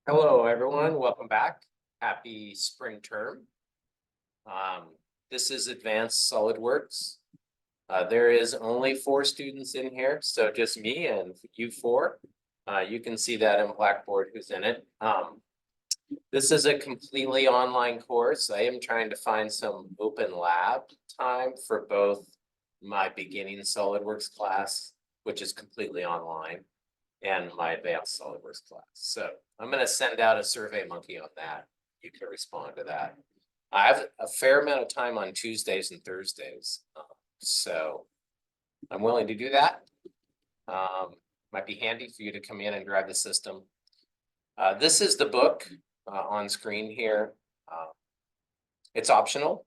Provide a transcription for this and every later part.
Hello, everyone. Welcome back. Happy spring term. This is Advanced SolidWorks. There is only 4 students in here, so just me and you 4. You can see that in Blackboard who's in it. This is a completely online course. I am trying to find some open lab time for both my beginning SolidWorks class, which is completely online, and my advanced SolidWorks class. So I'm going to send out a Survey Monkey on that. You can respond to that. I have a fair amount of time on Tuesdays and Thursdays, so I'm willing to do that. Might be handy for you to come in and drive the system. This is the book on screen here. It's optional.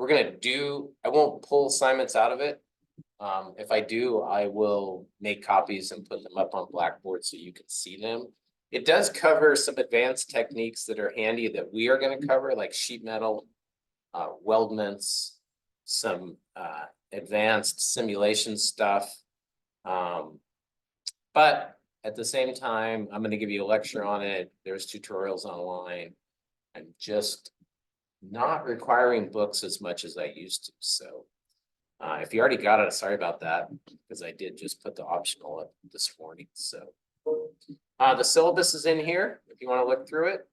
I won't pull assignments out of it. If I do, I will make copies and put them up on Blackboard so you can see them. It does cover some advanced techniques that are handy that we are going to cover, like sheet metal, weldments, some advanced simulation stuff. But at the same time, I'm going to give you a lecture on it. There's tutorials online. I'm just not requiring books as much as I used to. So if you already got it, sorry about that, because I did just put the optional up this morning. So the syllabus is in here if you want to look through it.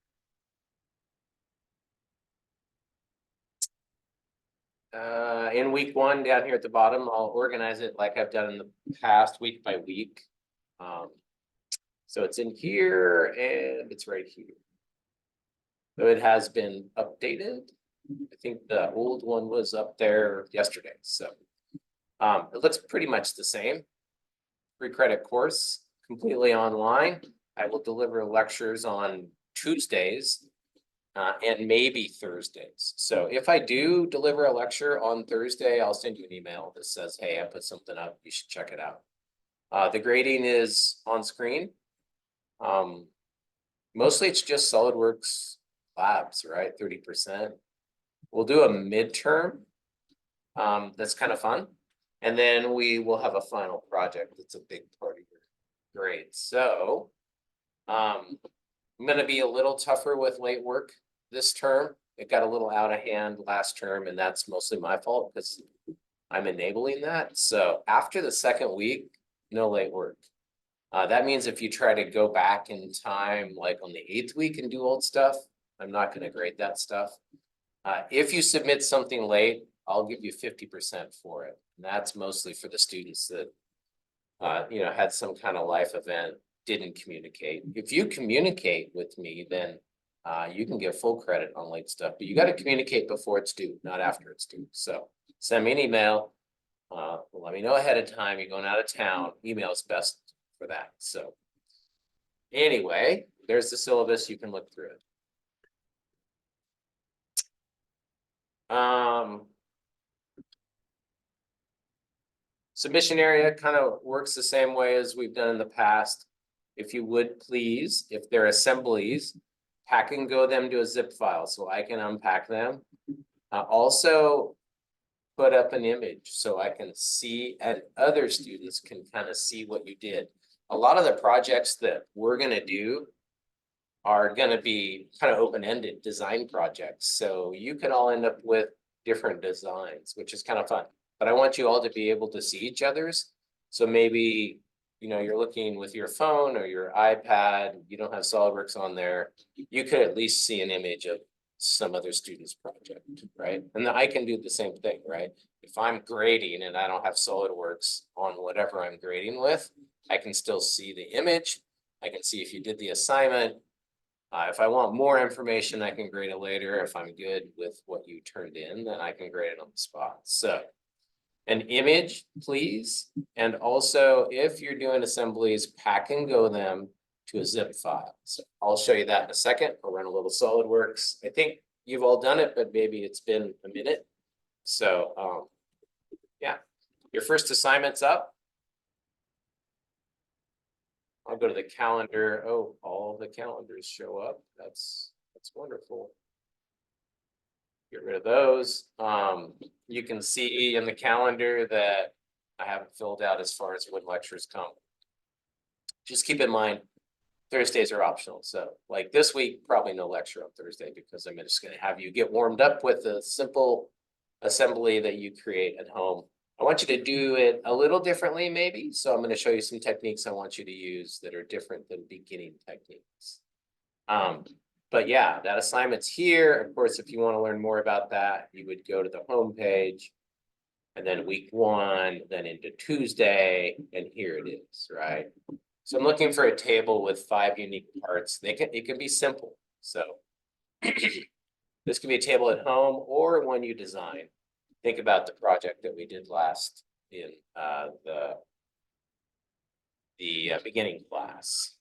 In week 1 down here at the bottom, I'll organize it like I've done in the past, week by week. So it's in here and it's right here. So it has been updated. I think the old one was up there yesterday. So it looks pretty much the same. 3-credit course, completely online. I will deliver lectures on Tuesdays and maybe Thursdays. So if I do deliver a lecture on Thursday, I'll send you an email that says, hey, I put something up, you should check it out. The grading is on screen. Mostly it's just SolidWorks labs, right? 30%. We'll do a midterm. That's kind of fun. And then we will have a final project that's a big part of your grade. So I'm going to be a little tougher with late work this term. It got a little out of hand last term, and that's mostly my fault because I'm enabling that. So after the second week, no late work. That means if you try to go back in time, like on the 8th week and do old stuff, I'm not going to grade that stuff. If you submit something late, I'll give you 50% for it. And that's mostly for the students that, had some kind of life event, didn't communicate. If you communicate with me, then you can get full credit on late stuff, but you got to communicate before it's due, not after it's due. So send me an email. Let me know ahead of time. You're going out of town. Email is best for that. So anyway, there's the syllabus. You can look through it. Submission area kind of works the same way as we've done in the past. If you would please, if they're assemblies, pack and go them to a zip file so I can unpack them. Also put up an image so I can see and other students can kind of see what you did. A lot of the projects that we're going to do are going to be kind of open-ended design projects. So you could all end up with different designs, which is kind of fun. But I want you all to be able to see each other's. So maybe, you're looking with your phone or your iPad, you don't have SolidWorks on there. You could at least see an image of some other student's project, right? And I can do the same thing, right? If I'm grading and I don't have SolidWorks on whatever I'm grading with, I can still see the image. I can see if you did the assignment. If I want more information, I can grade it later. If I'm good with what you turned in, then I can grade it on the spot. So an image, please. And also, if you're doing assemblies, pack and go them to a zip file. So I'll show you that in a second. I'll run a little SolidWorks. I think you've all done it, but maybe it's been a minute. So yeah, your first assignment's up. I'll go to the calendar. Oh, all the calendars show up. That's wonderful. Get rid of those. You can see in the calendar that I haven't filled out as far as when lectures come. Just keep in mind, Thursdays are optional, so like this week, probably no lecture on Thursday because I'm just gonna have you get warmed up with a simple assembly that you create at home. I want you to do it a little differently maybe, so I'm gonna show you some techniques I want you to use that are different than beginning techniques. But yeah, that assignment's here. Of course, if you want to learn more about that, you would go to the home page. And then week 1, then into Tuesday, and here it is, right? So I'm looking for a table with 5 unique parts. It can be simple. So this could be a table at home or one you design. Think about the project that we did last in the beginning class.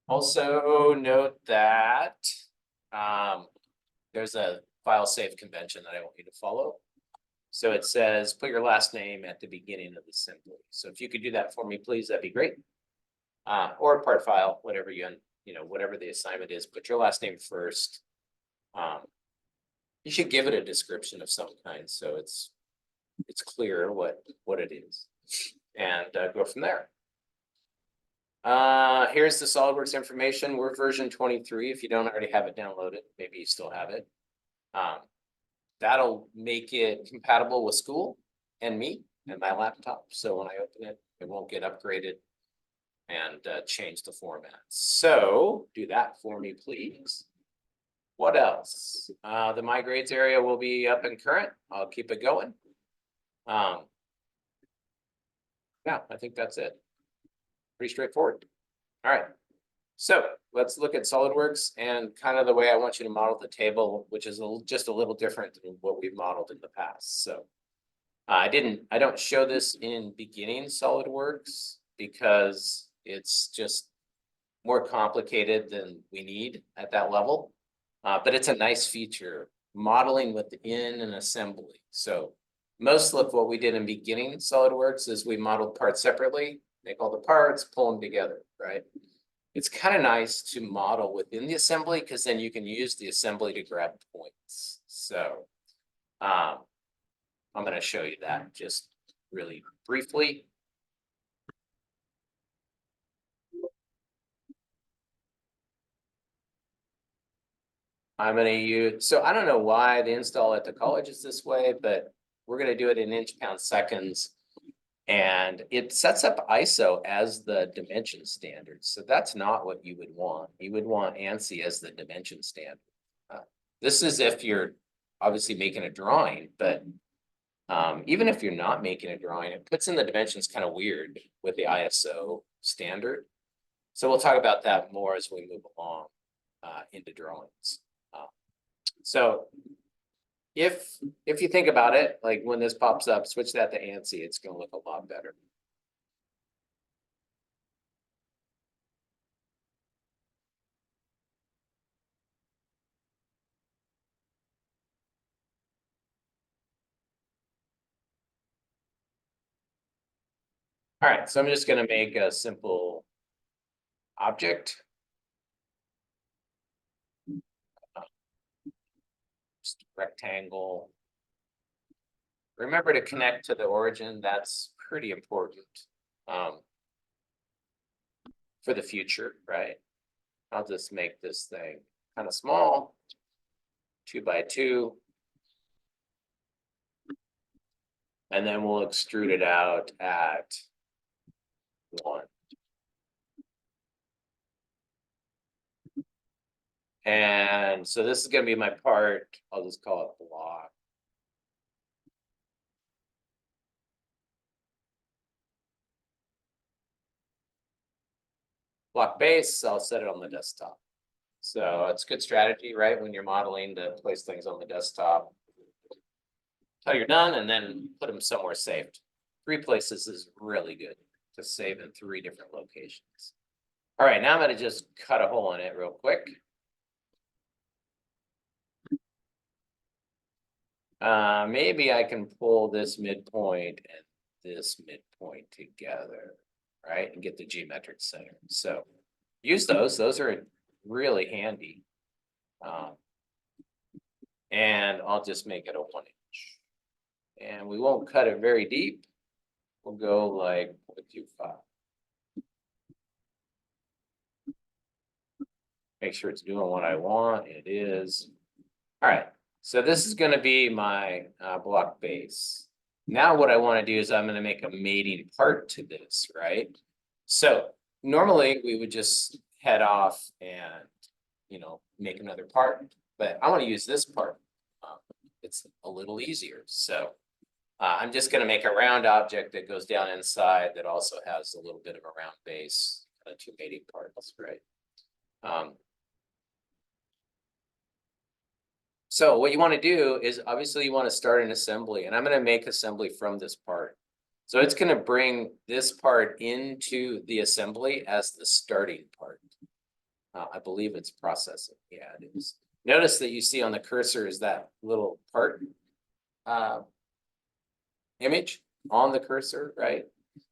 Also note that there's a file safe convention that I want you to follow. So it says, put your last name at the beginning of the assembly. So if you could do that for me, please, that'd be great. Or part file, whatever whatever the assignment is, put your last name first. You should give it a description of some kind, so it's clear what it is, and go from there. Here's the SolidWorks information. We're version 23. If you don't already have it downloaded, maybe you still have it. That'll make it compatible with school and me and my laptop. So when I open it, it won't get upgraded and change the format. So do that for me, please. What else? The My Grades area will be up and current. I'll keep it going. Yeah, I think that's it. Pretty straightforward. All right. So let's look at SolidWorks and kind of the way I want you to model the table, which is just a little different than what we've modeled in the past. So I don't show this in beginning SolidWorks because it's just more complicated than we need at that level. But it's a nice feature, modeling within an assembly. So most of what we did in beginning SolidWorks is we modeled parts separately, make all the parts, pull them together, right? It's kind of nice to model within the assembly because then you can use the assembly to grab points. So I'm going to show you that just really briefly. I'm going to use, so I don't know why the install at the college is this way, but we're going to do it in inch-pound seconds. And it sets up ISO as the dimension standard. So that's not what you would want. You would want ANSI as the dimension standard. This is if you're obviously making a drawing, but even if you're not making a drawing, it puts in the dimensions kind of weird with the ISO standard. So we'll talk about that more as we move along into drawings. So if you think about it, like when this pops up, switch that to ANSI, it's going to look a lot better. All right, so I'm just going to make a simple object. Just rectangle. Remember to connect to the origin. That's pretty important for the future, right? I'll just make this thing kind of small, 2 by 2. And then we'll extrude it out at 1. And so this is going to be my part. I'll just call it block. Block base, I'll set it on the desktop. So it's good strategy, right? When you're modeling to place things on the desktop. Until you're done and then put them somewhere saved. 3 places is really good to save in 3 different locations. All right, now I'm going to just cut a hole in it real quick. Maybe I can pull this midpoint and this midpoint together, right? And get the geometric center. So use those. Those are really handy. And I'll just make it a 1 inch. And we won't cut it very deep. We'll go like 0.25. make sure it's doing what I want. It is. All right, so this is gonna be my block base. Now what I wanna do is I'm gonna make a mating part to this, right? So normally we would just head off and, make another part, but I wanna use this part. It's a little easier, so I'm just gonna make a round object that goes down inside that also has a little bit of a round base, two mating parts, right? So what you want to do is obviously you want to start an assembly, and I'm going to make assembly from this part. So it's going to bring this part into the assembly as the starting part. I believe it's processing. Yeah, it is. Notice that you see on the cursor is that little part image on the cursor right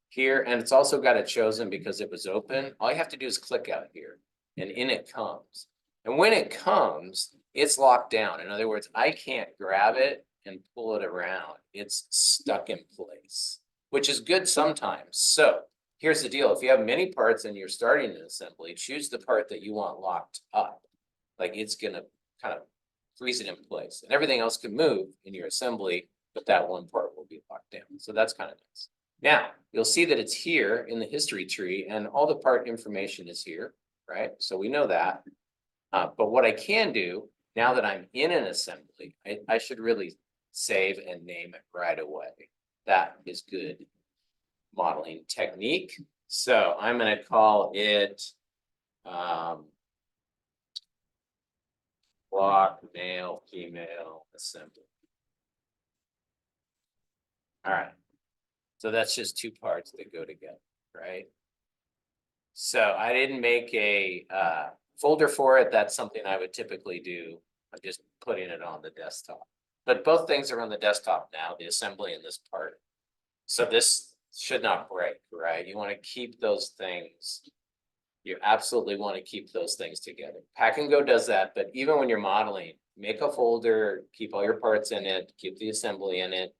here. And it's also got it chosen because it was open. All you have to do is click out here and in it comes. And when it comes, it's locked down. In other words, I can't grab it and pull it around. It's stuck in place, which is good sometimes. So here's the deal. If you have many parts and you're starting an assembly, choose the part that you want locked up. Like it's gonna kind of freeze it in place and everything else can move in your assembly, but that one part will be locked down. So that's kind of nice. Now, you'll see that it's here in the history tree and all the part information is here, right? So we know that. But what I can do now that I'm in an assembly, I should really save and name it right away. That is good modeling technique. So I'm going to call it block male female assembly. All right. So that's just two parts that go together, right? So I didn't make a folder for it. That's something I would typically do. I'm just putting it on the desktop. But both things are on the desktop now, the assembly and this part. So this should not break, right? You want to keep those things. You absolutely want to keep those things together. Pack and Go does that, but even when you're modeling, make a folder, keep all your parts in it, keep the assembly in it,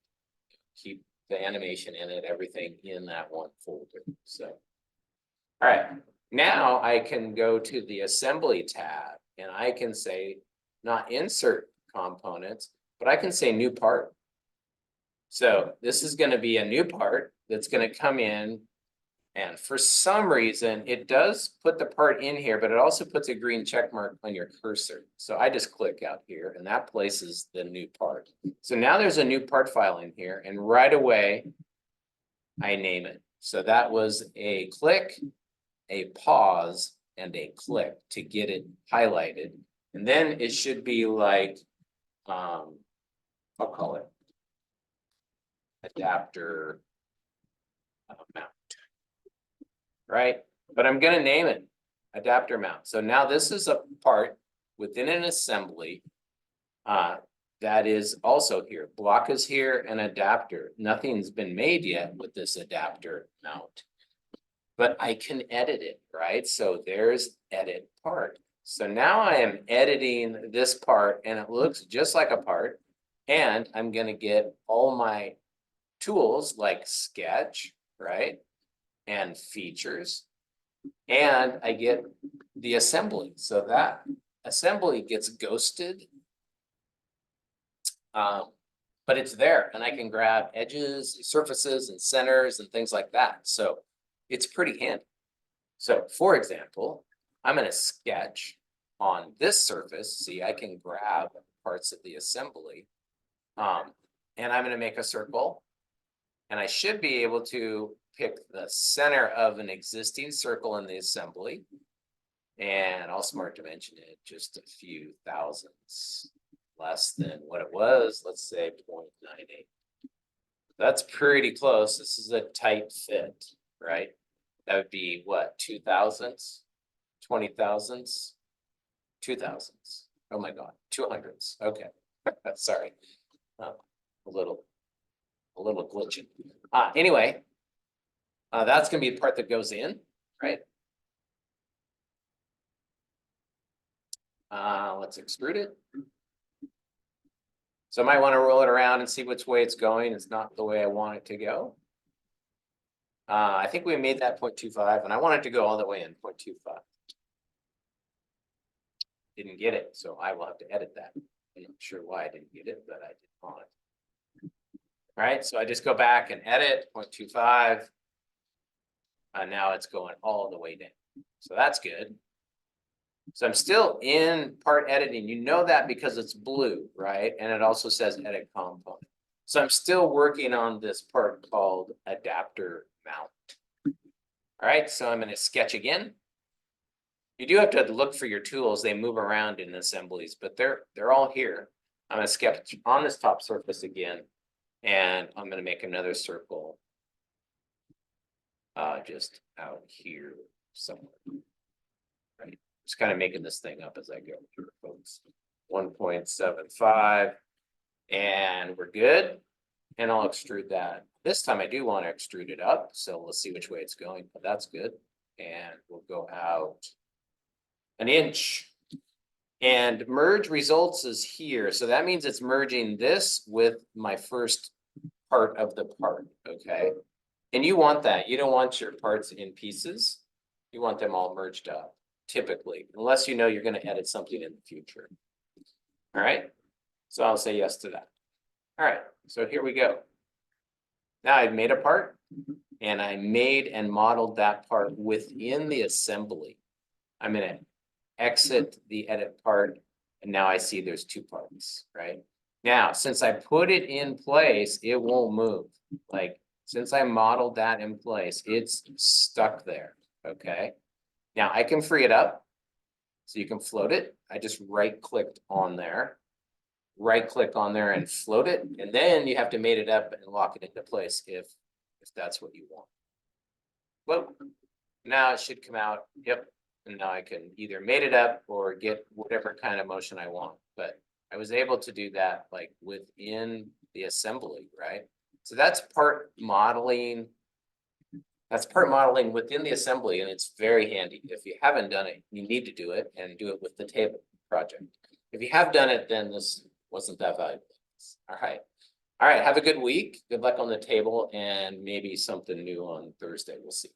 keep the animation in it, everything in that one folder. So, all right, now I can go to the assembly tab and I can say, not insert components, but I can say new part. So this is going to be a new part that's going to come in. And for some reason, it does put the part in here, but it also puts a green check mark on your cursor. So I just click out here and that places the new part. So now there's a new part file in here and right away, I name it. So that was a click, a pause, and a click to get it highlighted. And then it should be like, I'll call it adapter mount. Right? But I'm going to name it adapter mount. So now this is a part within an assembly that is also here. Block is here and adapter. Nothing's been made yet with this adapter mount, but I can edit it, right? So there's edit part. So now I am editing this part and it looks just like a part. And I'm going to get all my tools like sketch, right? And features, and I get the assembly. So that assembly gets ghosted, but it's there and I can grab edges, surfaces, and centers and things like that. So it's pretty handy. So for example, I'm going to sketch on this surface. See, I can grab parts of the assembly and I'm going to make a circle and I should be able to pick the center of an existing circle in the assembly. And I'll smart dimension it just a few thousandths less than what it was. Let's say 0.98. That's pretty close. This is a tight fit, right? That would be what, 2 thousandths, 20 thousandths, 2 thousandths. Oh my God, 200ths. Okay, sorry, a little glitchy. Anyway, that's going to be the part that goes in, right? Let's extrude it. So I might want to roll it around and see which way it's going. It's not the way I want it to go. I think we made that 0.25 and I want it to go all the way in 0.25. didn't get it, so I will have to edit that. I'm not sure why I didn't get it, but I did on it. All right, so I just go back and edit 0.25. And now it's going all the way down. So that's good. So I'm still in part editing. You know that because it's blue, right? And it also says edit component. So I'm still working on this part called adapter mount. All right, so I'm going to sketch again. You do have to look for your tools. They move around in assemblies, but they're all here. I'm going to sketch on this top surface again, and I'm going to make another circle just out here somewhere. Right, just kind of making this thing up as I go through, folks. 1.75, and we're good. And I'll extrude that. This time I do want to extrude it up, so we'll see which way it's going, but that's good. And we'll go out an inch. And merge results is here. So that means it's merging this with my first part of the part, okay? And you want that. You don't want your parts in pieces. You want them all merged up, typically, unless you know you're going to edit something in the future. All right, so I'll say yes to that. All right, so here we go. Now I've made a part, and I made and modeled that part within the assembly. I'm going to exit the edit part, and now I see there's two parts, right? Now, since I put it in place, it won't move. Like, since I modeled that in place, it's stuck there, okay? Now I can free it up, so you can float it. I just right-clicked on there. Right-click on there and float it, and then you have to mate it up and lock it into place if that's what you want. Well, now it should come out, yep. And now I can either mate it up or get whatever kind of motion I want. But I was able to do that like within the assembly, right? So that's part modeling. That's part modeling within the assembly, and it's very handy. If you haven't done it, you need to do it and do it with the table project. If you have done it, then this wasn't that valuable. All right. All right. Have a good week. Good luck on the table, and maybe something new on Thursday. We'll see.